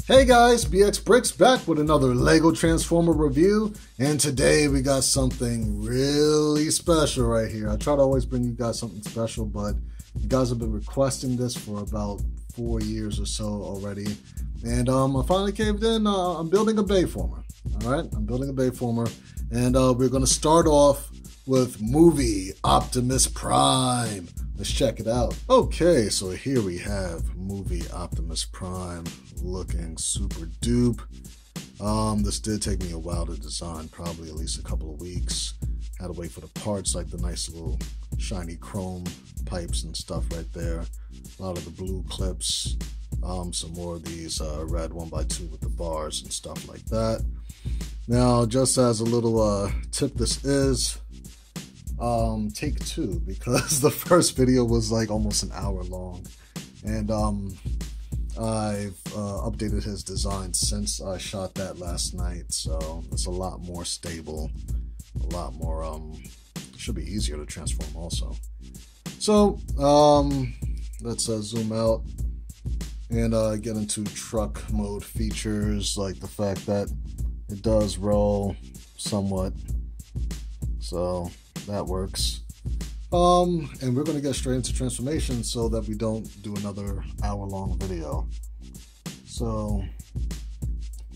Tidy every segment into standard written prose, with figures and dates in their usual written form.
Hey guys, Brix back with another LEGO Transformer review, and today we got something really special right here. I try to always bring you guys something special, but you guys have been requesting this for about 4 years or so already, and I finally caved in. I'm building a Bayformer. Alright, I'm building a Bayformer, and we're going to start off with Movie Optimus Prime. Let's check it out. Okay, so here we have Movie Optimus Prime, looking super dupe. This did take me a while to design, probably at least a couple of weeks. Had to wait for the parts, like the nice little shiny chrome pipes and stuff right there. A lot of the blue clips, some more of these red 1x2 with the bars and stuff like that. Now, just as a little tip, this is take 2, because the first video was like almost an hour long, and I've updated his design since I shot that last night, so it's a lot more stable, a lot more should be easier to transform also. So let's zoom out and get into truck mode features, like the fact that it does roll somewhat, so that works. And we're going to get straight into transformation so that we don't do another hour-long video. So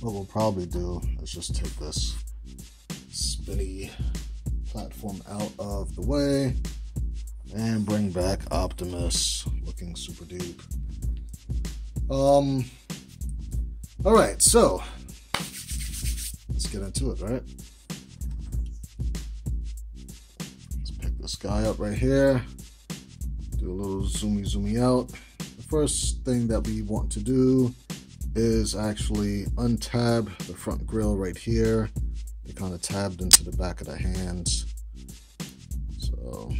what we'll probably do is just take this spinny platform out of the way and bring back Optimus, looking super deep. Alright, so let's get into it, right? This guy up right here, do a little zoomy out. The first thing that we want to do is actually untab the front grille right here. They kind of tabbed into the back of the hands, so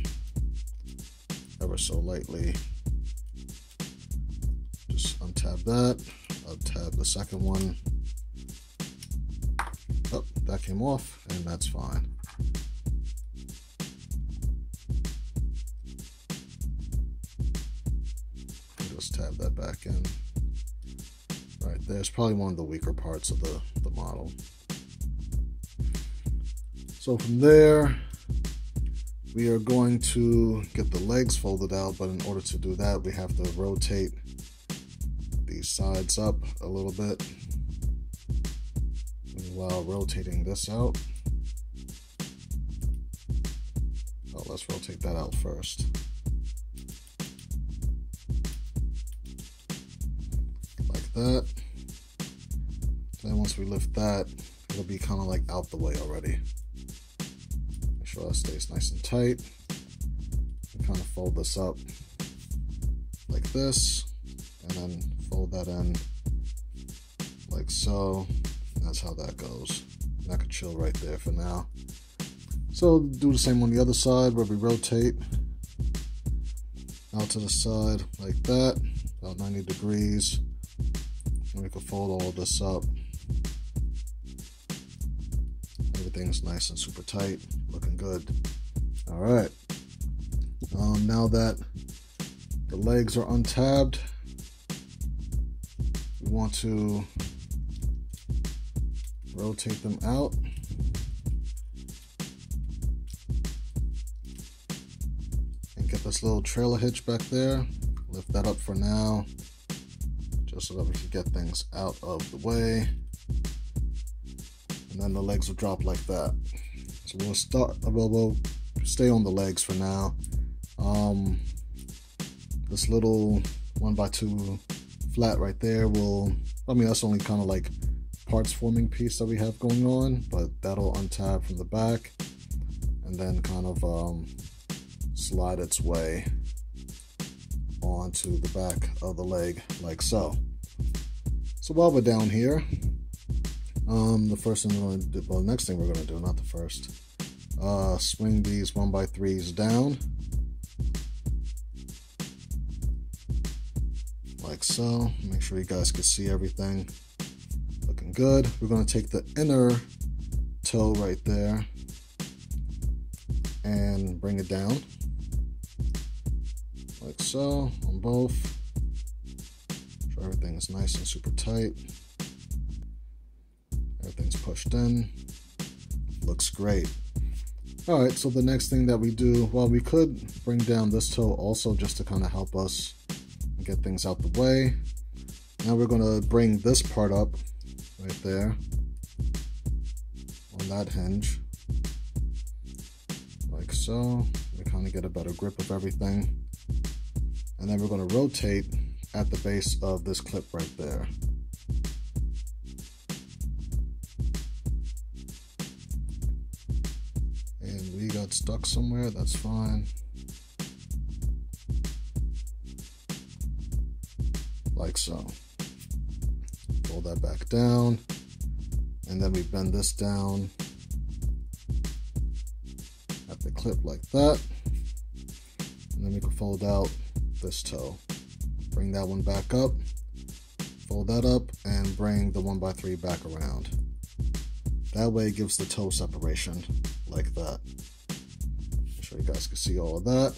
ever so lightly just untab that. Untab the second one. Oh, that came off, and that's fine. Just tab that back in. Right there's probably one of the weaker parts of the model. So from there, we are going to get the legs folded out, but in order to do that, we have to rotate these sides up a little bit while rotating this out. Oh, let's rotate that out first. That. Then once we lift that, it'll be kind of like out the way already. Make sure that stays nice and tight. And kind of fold this up like this, and then fold that in like so. That's how that goes. And I could chill right there for now. So do the same on the other side, where we rotate out to the side like that, about 90 degrees. And we can fold all of this up. Everything's nice and super tight, looking good. All right. Now that the legs are untabbed, we want to rotate them out. And get this little trailer hitch back there. Lift that up for now, so that we can get things out of the way, and then the legs will drop like that. So we'll stay on the legs for now. This little 1x2 flat right there that's only kind of like parts forming piece that we have going on, but that'll untab from the back and then kind of slide its way onto the back of the leg like so. So while we're down here, the first thing we're going to do, well, next thing we're going to do, not the first, swing these 1x3s down like so. Make sure you guys can see everything. Looking good. We're going to take the inner toe right there and bring it down like so on both. Everything is nice and super tight. pushed in. Looks great. All right, so the next thing that we do, well, we could bring down this toe also just to kind of help us get things out the way. Now we're going to bring this part up right there on that hinge, like so. We kind of get a better grip of everything. And then we're going to rotate at the base of this clip right there. And we got stuck somewhere, that's fine. Like so. Fold that back down, and then we bend this down at the clip like that. And then we can fold out this toe. Bring that one back up, fold that up, and bring the 1x3 back around. That way it gives the toe separation like that. I'm sure you guys can see all of that.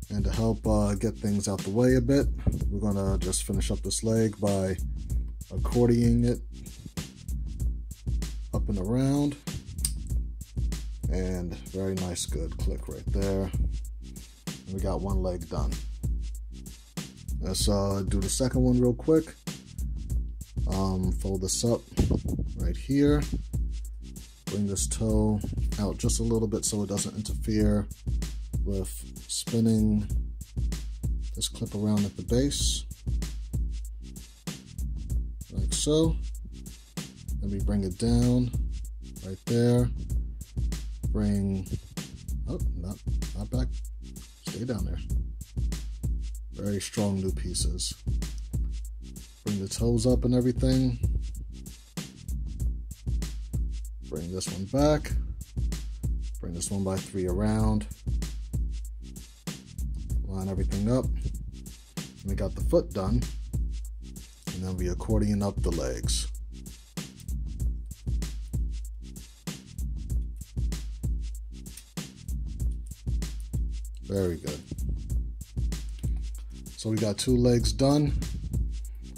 And to help get things out the way a bit, we're gonna just finish up this leg by accordioning it up and around. And very nice, good click right there. And we got one leg done. Let's do the second one real quick. Fold this up right here. Bring this toe out just a little bit so it doesn't interfere with spinning this clip around at the base. Like so. Then we bring it down right there. Bring, oh, not back. Stay down there. Very strong new pieces. Bring the toes up and everything. Bring this one back. Bring this 1x3 around. Line everything up. And we got the foot done. And then we accordion up the legs. Very good. So we got two legs done,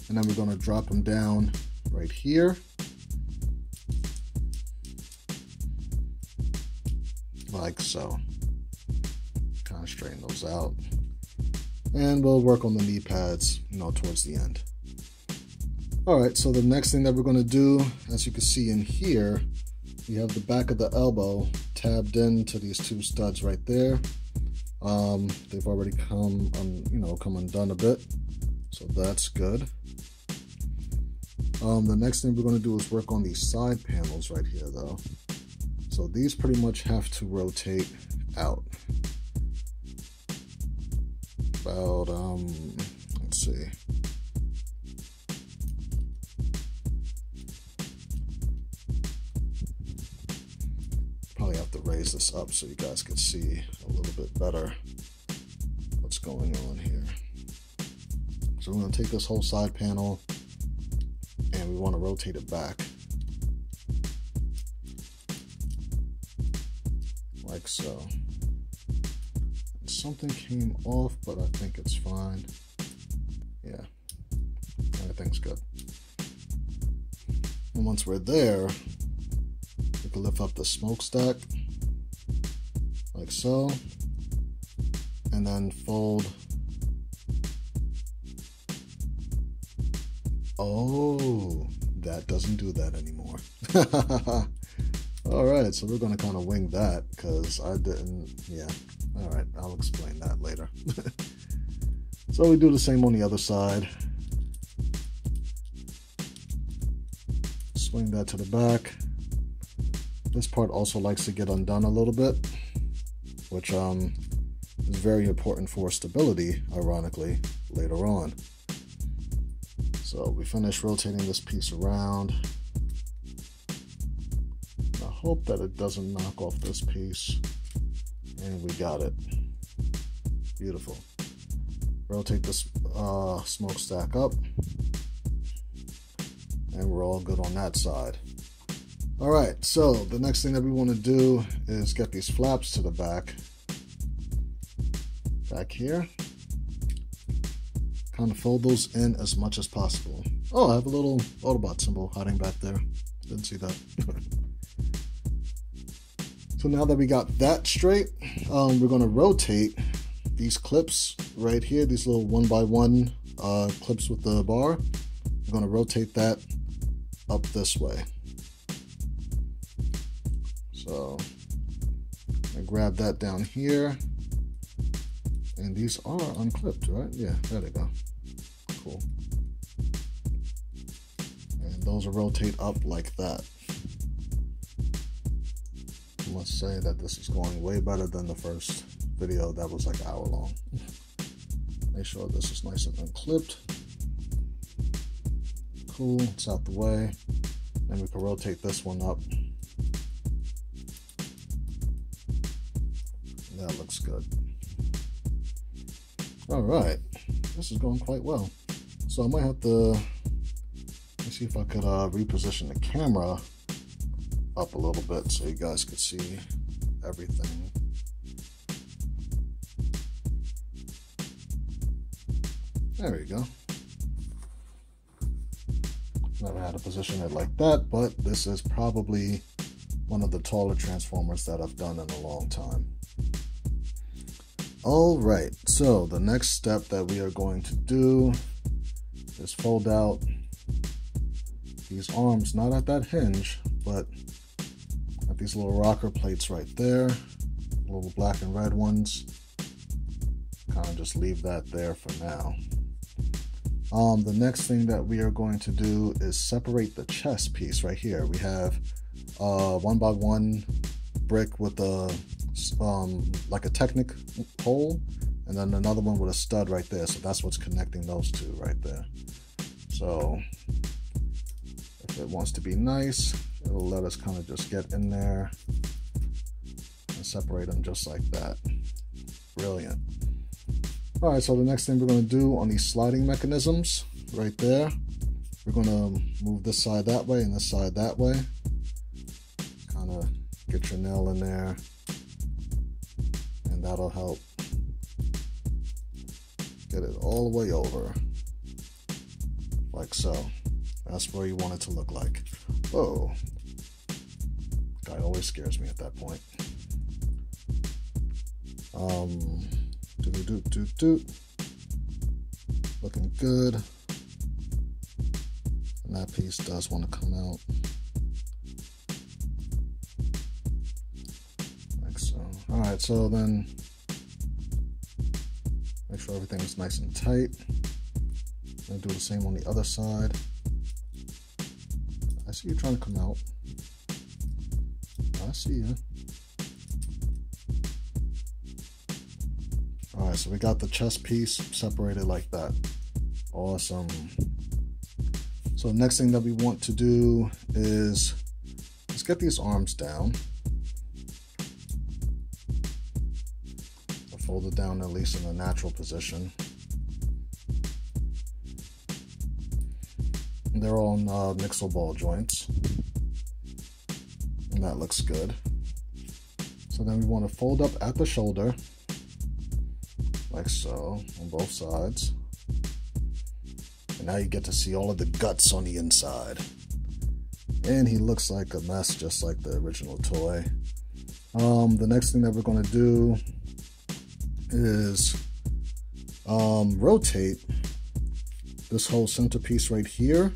and then we're going to drop them down right here. Like so. Kind of straighten those out. And we'll work on the knee pads, towards the end. All right, so the next thing that we're going to do, as you can see in here, we have the back of the elbow tabbed into these two studs right there. They've already come undone a bit, so that's good. The next thing we're going to do is work on these side panels right here, though. So these pretty much have to rotate out. About, let's see. Probably have to raise this up so you guys can see a little bit better what's going on here. So we're going to take this whole side panel and we want to rotate it back like so. And something came off, but I think it's fine. Yeah, everything's good. And once we're there, we can lift up the smokestack like so, and then fold. Oh, that doesn't do that anymore. All right, so we're going to kind of wing that because I didn't, yeah. All right, I'll explain that later. So we do the same on the other side. Swing that to the back. This part also likes to get undone a little bit, which is very important for stability, ironically, later on. So we finish rotating this piece around. I hope that it doesn't knock off this piece. And we got it. Beautiful. Rotate this smokestack up. And we're all good on that side. All right, so the next thing that we want to do is get these flaps to the back here. Kind of fold those in as much as possible. Oh, I have a little Autobot symbol hiding back there. Didn't see that. So now that we got that straight, we're going to rotate these clips right here, these little 1x1 clips with the bar. We're going to rotate that up this way. So I grab that down here, and these are unclipped, right? Yeah, there they go. Cool. And those will rotate up like that. I must say that this is going way better than the first video that was like an hour long. Make sure this is nice and unclipped. Cool, it's out the way. And we can rotate this one up. That looks good. All right, this is going quite well. So I might have to, let me see if I could reposition the camera up a little bit so you guys could see everything. There we go. Never had to position it like that, but this is probably one of the taller Transformers that I've done in a long time. All right, so the next step that we are going to do is fold out these arms, not at that hinge, but at these little rocker plates right there, little black and red ones. Kind of just leave that there for now. The next thing that we are going to do is separate the chest piece right here. We have 1x1 brick with a like a Technic hole, and then another one with a stud right there. So that's what's connecting those two right there. So if it wants to be nice, it'll let us kind of just get in there and separate them just like that. Brilliant. All right, so the next thing we're going to do on these sliding mechanisms right there, we're going to move this side that way and this side that way. Kind of get your nail in there, and that'll help get it all the way over, like so. That's where you want it to look like. Whoa, guy always scares me at that point. Looking good. And that piece does want to come out. Like so. Alright, so then make sure everything is nice and tight. I'm going to do the same on the other side. I see you trying to come out. I see you. Alright, so we got the chest piece separated like that. Awesome. So next thing that we want to do is let's get these arms down. I'll fold it down at least in a natural position. They're all mixel ball joints. And that looks good. So then we want to fold up at the shoulder, like so, on both sides. And now you get to see all of the guts on the inside. And he looks like a mess, just like the original toy. The next thing that we're going to do is rotate this whole centerpiece right here.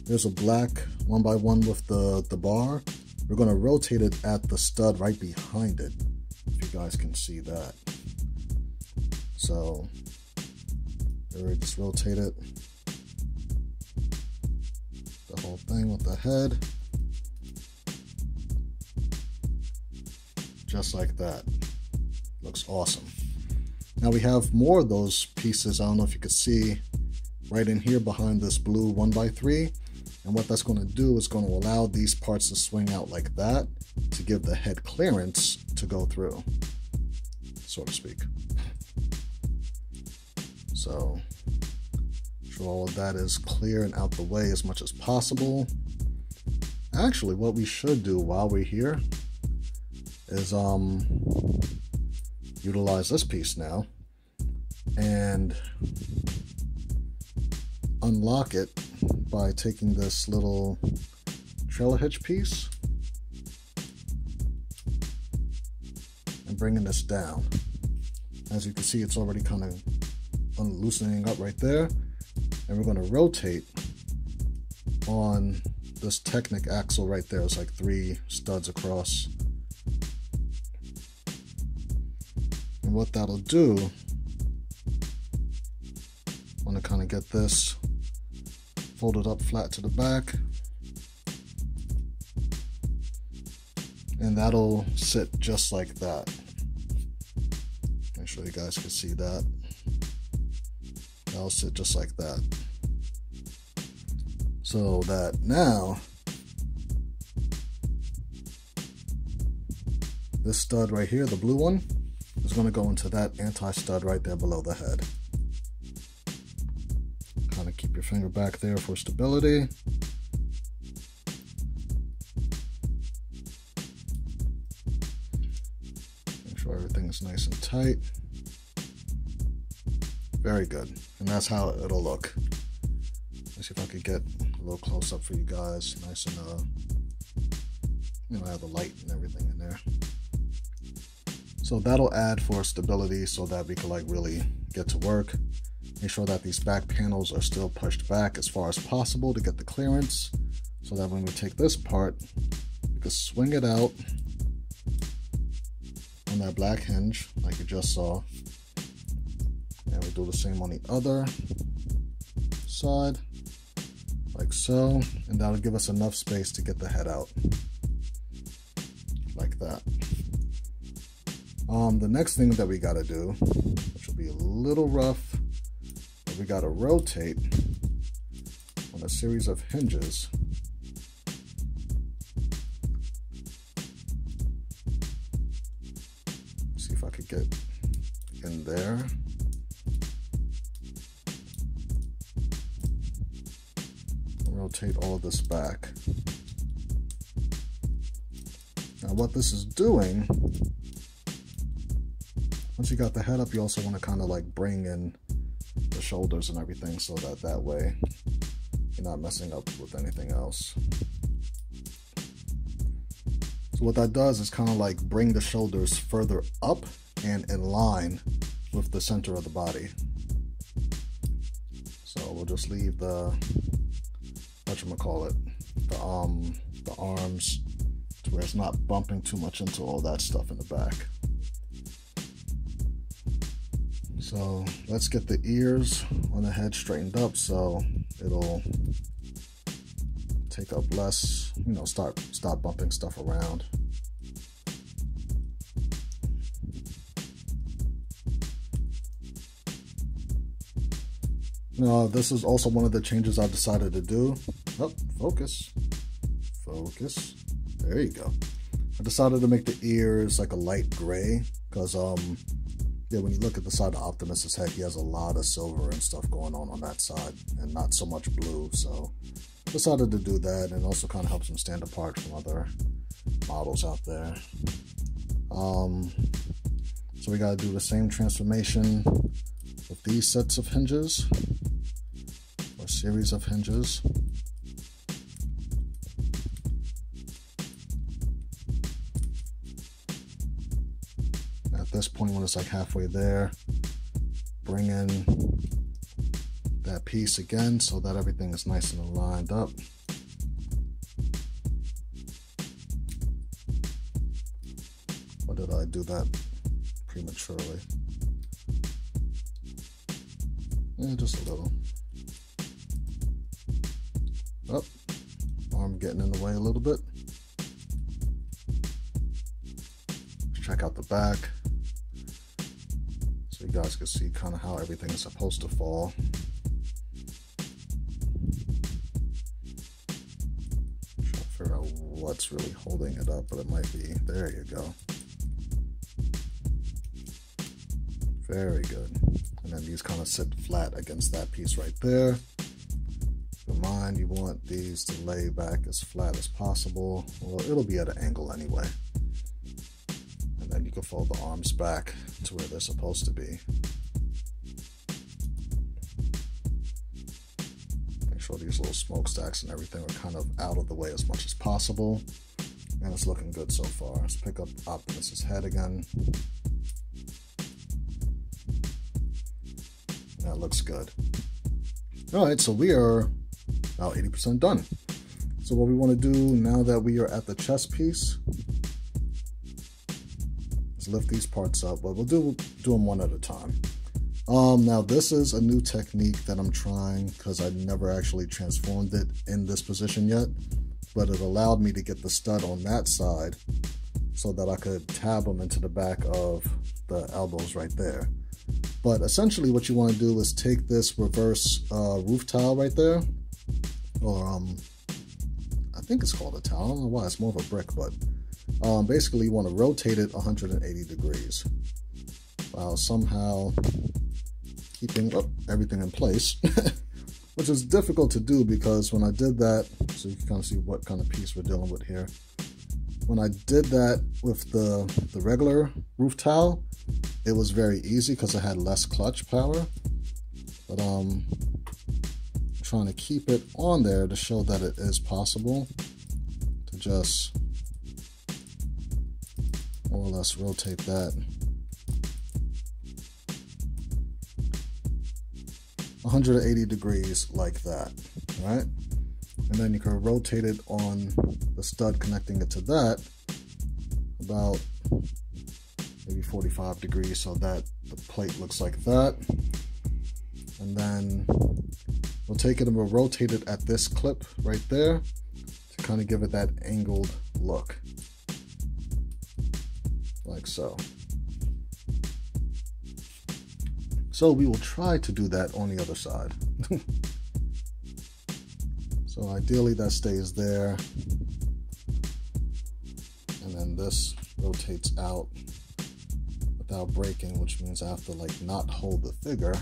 There's a black 1x1 with the bar. We're going to rotate it at the stud right behind it, if you guys can see that. So there, just rotate it, the whole thing with the head, just like that. Looks awesome. Now we have more of those pieces. I don't know if you could see right in here behind this blue 1x3, and what that's going to do is going to allow these parts to swing out like that to give the head clearance to go through, so to speak. So make sure all of that is clear and out the way as much as possible. Actually, what we should do while we're here is utilize this piece now and unlock it by taking this little trailer hitch piece and bringing this down. As you can see, it's already kind of loosening up right there. And we're going to rotate on this Technic axle right there. It's like 3 studs across. And what that'll do, I want to kind of get this folded up flat to the back. And that'll sit just like that. Make sure you guys can see that. That'll sit just like that. So that now, this stud right here, the blue one, is going to go into that anti-stud right there below the head. Kind of keep your finger back there for stability. Make sure everything is nice and tight. Very good. And that's how it'll look. Let's see if I could get a little close up for you guys. Nice and, you know, I have the light and everything in there. So that'll add for stability so that we can like really get to work. Make sure that these back panels are still pushed back as far as possible to get the clearance, so that when we take this part, we can swing it out on that black hinge like you just saw. And we'll do the same on the other side, like so, and that'll give us enough space to get the head out, like that. The next thing that we gotta do, which will be a little rough, but we gotta rotate on a series of hinges. See if I could get in there. Rotate all of this back. Now what this is doing, once you got the head up, you also want to kind of like bring in the shoulders and everything, so that that way you're not messing up with anything else. So what that does is kind of like bring the shoulders further up and in line with the center of the body. So we'll just leave the, whatchamacallit, the arms to where it's not bumping too much into all that stuff in the back. So let's get the ears on the head straightened up so it'll take up less, you know, stop bumping stuff around. Now, this is also one of the changes I've decided to do. Oh, focus. Focus. There you go. I decided to make the ears like a light gray because, yeah, when you look at the side of Optimus's head, he has a lot of silver and stuff going on that side and not so much blue. So I decided to do that, and also kind of helps him stand apart from other models out there. So we got to do the same transformation with these sets of hinges, or series of hinges. At this point, when it's like halfway there, bring in that piece again so that everything is nice and lined up. Or did I do that prematurely? Yeah, just a little. Oh, arm getting in the way a little bit. Let's check out the back so you guys can see kind of how everything is supposed to fall. Trying to figure out what's really holding it up, but it might be. There you go. Very good. And then these kind of sit flat against that piece right there. Keep in mind, you want these to lay back as flat as possible. Well, it'll be at an angle anyway. And then you can fold the arms back to where they're supposed to be. Make sure these little smokestacks and everything are kind of out of the way as much as possible. And it's looking good so far. Let's pick up Optimus's head again. That looks good. Alright, so we are about 80% done. So what we want to do now that we are at the chest piece is lift these parts up, but we'll do them one at a time. Now this is a new technique that I'm trying because I never actually transformed it in this position yet, but it allowed me to get the stud on that side so that I could tab them into the back of the elbows right there. But essentially what you want to do is take this reverse roof tile right there, or I think it's called a tile, I don't know why, it's more of a brick, but basically you want to rotate it 180 degrees while somehow keeping everything in place, which is difficult to do because when I did that, so you can kind of see what kind of piece we're dealing with here. When I did that with the regular roof tile, it was very easy because I had less clutch power, but I'm trying to keep it on there to show that it is possible to just more or less rotate that 180 degrees like that, right? And then you can rotate it on the stud connecting it to that about maybe 45 degrees so that the plate looks like that. And then we'll take it and we'll rotate it at this clip right there to kind of give it that angled look, like so. So we will try to do that on the other side. So ideally that stays there. And then this rotates out without breaking, which means I have to like not hold the figure.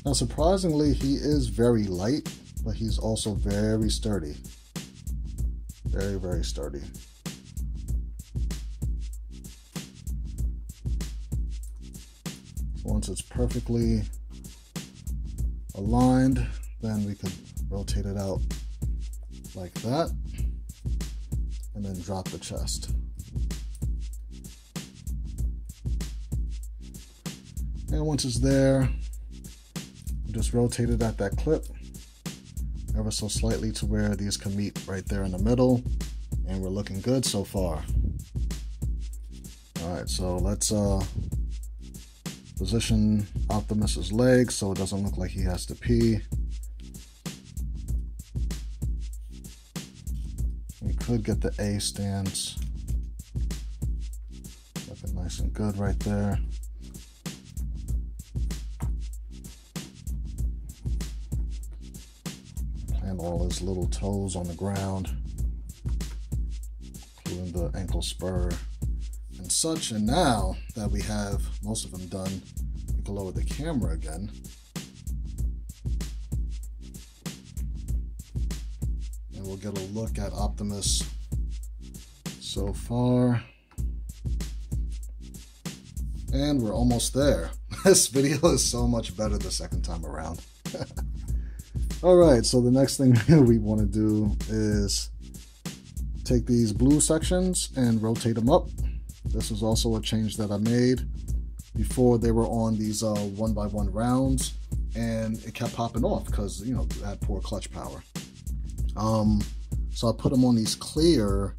Now surprisingly, he is very light, but he's also very sturdy. Very, very sturdy. Once it's perfectly aligned, then we can rotate it out like that and then drop the chest. And once it's there, just rotate it at that clip ever so slightly to where these can meet right there in the middle, and we're looking good so far. All right, so let's position Optimus's legs so it doesn't look like he has to pee. We could get the A stance looking nice and good right there. Plant all his little toes on the ground, including the ankle spur and such. And now that we have most of them done, you can lower the camera again. And we'll get a look at Optimus so far. And we're almost there. This video is so much better the second time around. Alright, so the next thing we want to do is take these blue sections and rotate them up. This was also a change that I made. Before they were on these 1x1 rounds, and it kept popping off because, you know, it had poor clutch power. So I put them on these clear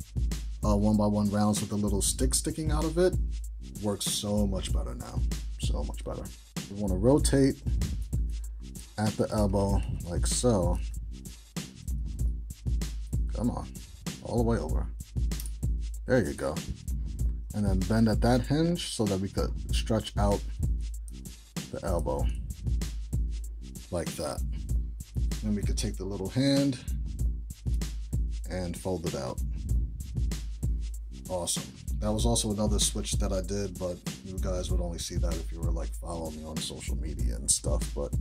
1x1 rounds with a little stick sticking out of it. Works so much better now, so much better. We want to rotate at the elbow like so. Come on, all the way over. There you go. And then bend at that hinge so that we could stretch out the elbow like that. Then we could take the little hand and fold it out. Awesome. That was also another switch that I did, but you guys would only see that if you were like following me on social media and stuff. But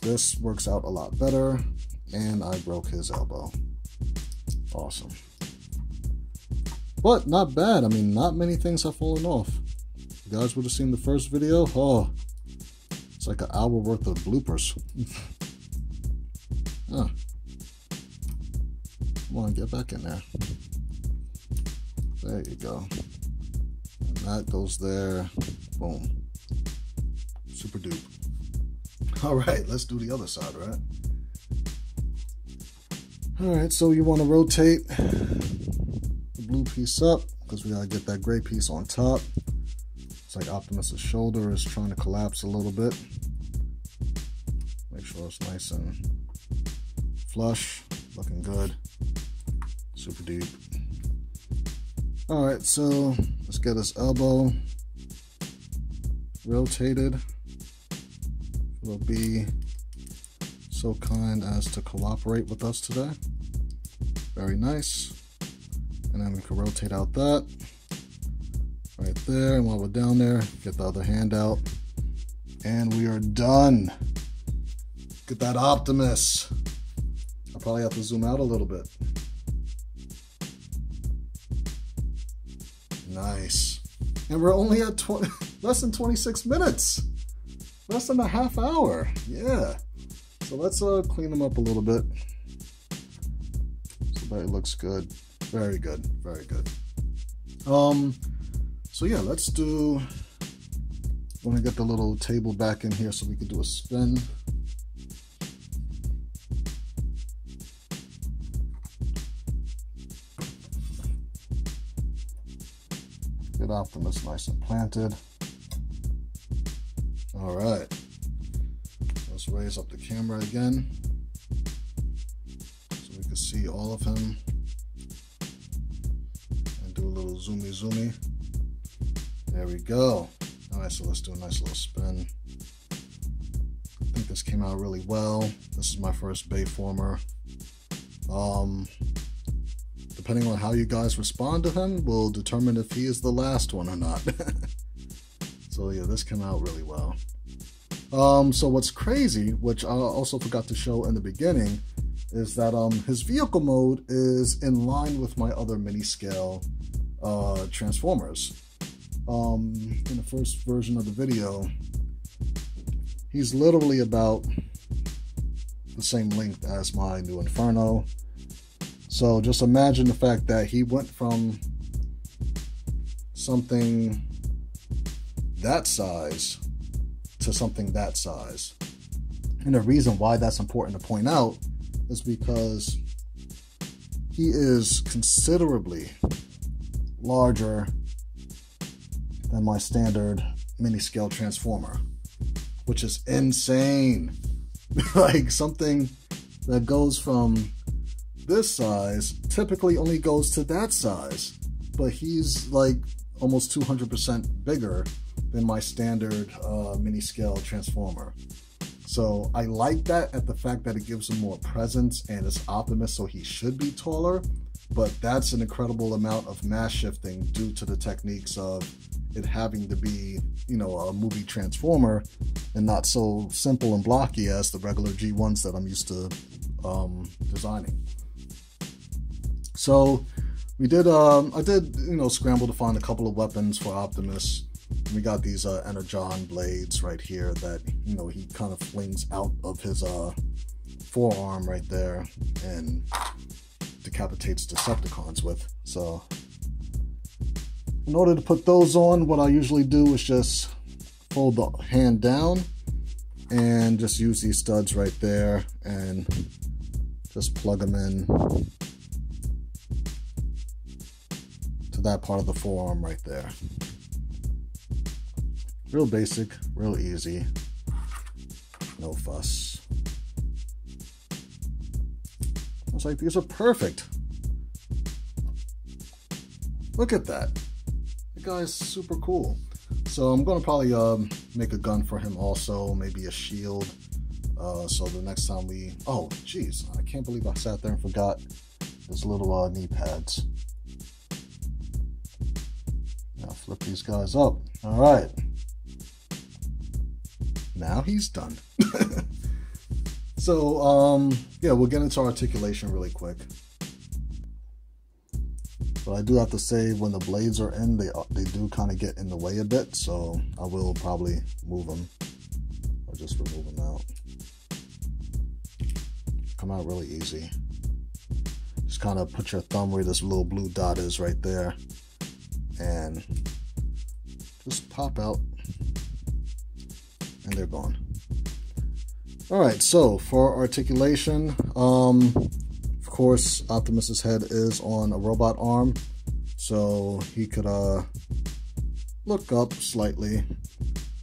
this works out a lot better, and I broke his elbow. Awesome. But not bad. I mean, not many things have fallen off. You guys would have seen the first video. Oh, It's like an hour worth of bloopers. Huh. Come on, get back in there. There you go. And that goes there. Boom. Super dupe. All right, let's do the other side, right? All right, so you want to rotate the blue piece up because we got to get that gray piece on top. It's like Optimus's shoulder is trying to collapse a little bit. Make sure it's nice and flush, looking good, super deep. All right, so let's get his elbow rotated. It'll be so kind as to cooperate with us today. Very nice. And then we can rotate out that right there. And while we're down there, get the other hand out. And we are done. Get that Optimus. I'll probably have to zoom out a little bit. Nice. And we're only at less than 26 minutes. Less than a half hour. Yeah. So let's clean them up a little bit so that it looks good. Very good. Very good. So yeah, let's do, I want to get the little table back in here so we can do a spin. Get Optimus nice and planted. All right. Let's raise up the camera again so we can see all of him and do a little zoomy. There we go. All right, so let's do a nice little spin. I think this came out really well. This is my first Bayformer. Depending on how you guys respond to him will determine if he is the last one or not. So yeah, this came out really well. So what's crazy, which I also forgot to show in the beginning, is that his vehicle mode is in line with my other mini scale Transformers. In the first version of the video, he's literally about the same length as my new Inferno. So just imagine the fact that he went from something that size to something that size. And the reason why that's important to point out is because he is considerably larger than my standard mini scale Transformer, which is insane. Like something that goes from this size typically only goes to that size, but he's like almost 200% bigger than my standard mini scale Transformer. So I like that at the fact that it gives him more presence, and it's Optimus, so he should be taller, but that's an incredible amount of mass shifting due to the techniques of it having to be, you know, a movie Transformer and not so simple and blocky as the regular G1s that I'm used to designing. So we did, I did, you know, scramble to find a couple of weapons for Optimus. We got these Energon blades right here that, you know, he kind of flings out of his forearm right there and decapitates Decepticons with. So in order to put those on, what I usually do is just fold the hand down and just use these studs right there and just plug them in to that part of the forearm right there. Real basic, real easy, no fuss. I was like, these are perfect. Look at that. The guy's super cool. So I'm gonna probably make a gun for him also, maybe a shield. So the next time we, oh geez, I can't believe I sat there and forgot his little knee pads. Now flip these guys up. All right. Now he's done. So yeah, we'll get into articulation really quick. But I do have to say, when the blades are in, they do kind of get in the way a bit, so I will probably move them or just remove them out. Come out really easy. Just kind of put your thumb where this little blue dot is right there, and just pop out, and they're gone. All right, so for articulation, of course, Optimus's head is on a robot arm, so he could look up slightly.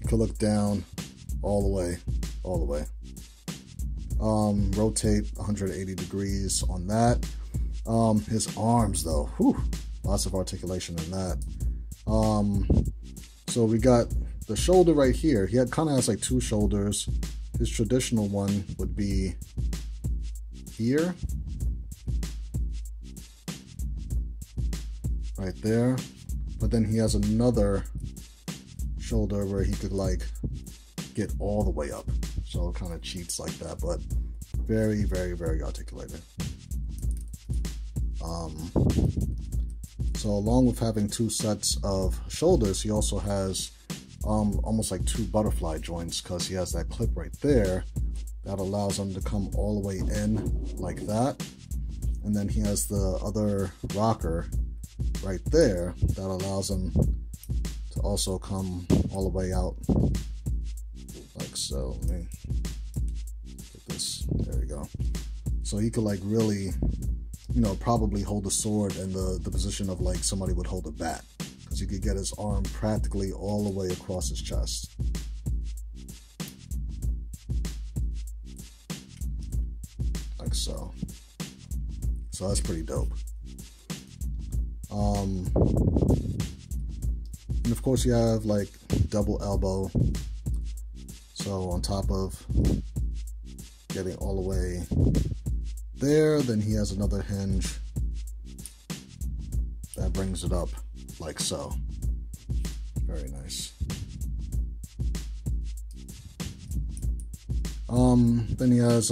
He could look down all the way. Rotate 180 degrees on that. His arms, though, lots of articulation in that. So we got the shoulder right here. He kind of has like two shoulders. His traditional one would be here, right there. But then he has another shoulder where he could like get all the way up. So it kind of cheats like that, but very, very, very articulated. So along with having two sets of shoulders, he also has almost like two butterfly joints, because he has that clip right there that allows him to come all the way in like that. And then he has the other rocker right there that allows him to also come all the way out like so. Let me get this. There we go. So he could like really, you know, probably hold a sword in the position of like somebody would hold a bat, because he could get his arm practically all the way across his chest. Like so. So that's pretty dope. And of course you have like double elbow. So on top of getting all the way there, then he has another hinge that brings it up like so. Very nice. Then he has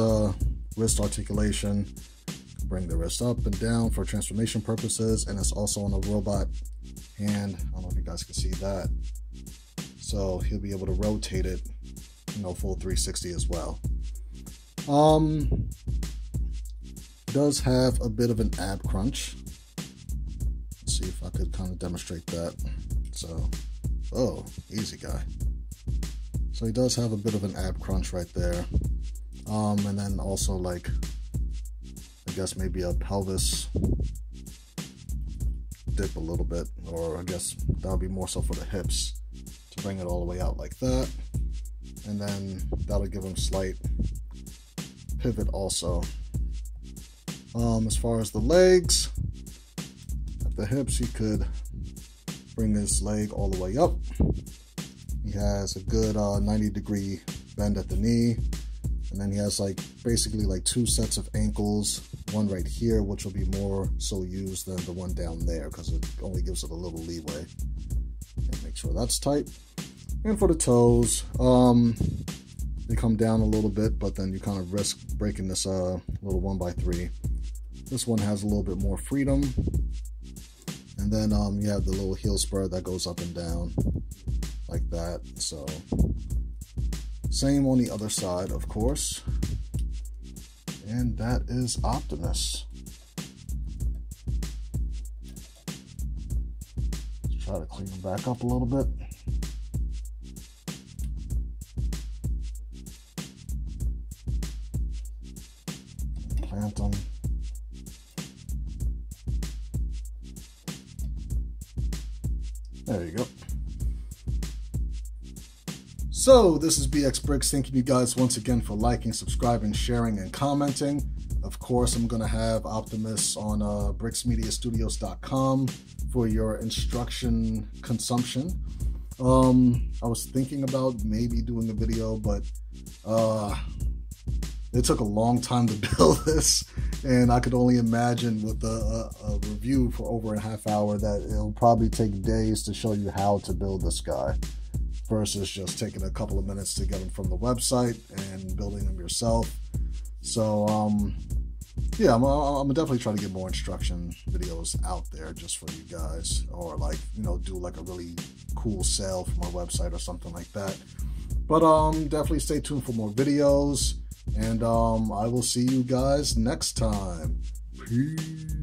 wrist articulation. Bring the wrist up and down for transformation purposes, and it's also on a robot hand. I don't know if you guys can see that. So he'll be able to rotate it, you know, full 360 as well. Does have a bit of an ab crunch. Let's see if I could kind of demonstrate that. So, oh, easy guy. So he does have a bit of an ab crunch right there. And then also like, I guess maybe a pelvis dip a little bit, or I guess that'll be more so for the hips to bring it all the way out like that. And then that'll give him slight pivot also. As far as the legs, at the hips, he could bring his leg all the way up. He has a good 90-degree bend at the knee. And then he has like basically like two sets of ankles, one right here, which will be more so used than the one down there, because it only gives it a little leeway. And make sure that's tight. And for the toes, they come down a little bit, but then you kind of risk breaking this little 1x3. This one has a little bit more freedom. And then you have the little heel spur that goes up and down like that. So same on the other side, of course. And that is Optimus. Let's try to clean him back up a little bit. Plant him. There you go. So this is BX Brix. Thanking you guys once again for liking, subscribing, sharing, and commenting. Of course, I'm going to have Optimus on brixmediastudios.com for your instruction consumption. I was thinking about maybe doing a video, but it took a long time to build this, and I could only imagine with a review for over a half hour that it'll probably take days to show you how to build this guy, versus just taking a couple of minutes to get them from the website and building them yourself. So yeah, I'm definitely trying to get more instruction videos out there just for you guys, or like, you know, do like a really cool sale for my website or something like that. But definitely stay tuned for more videos, and I will see you guys next time. Peace.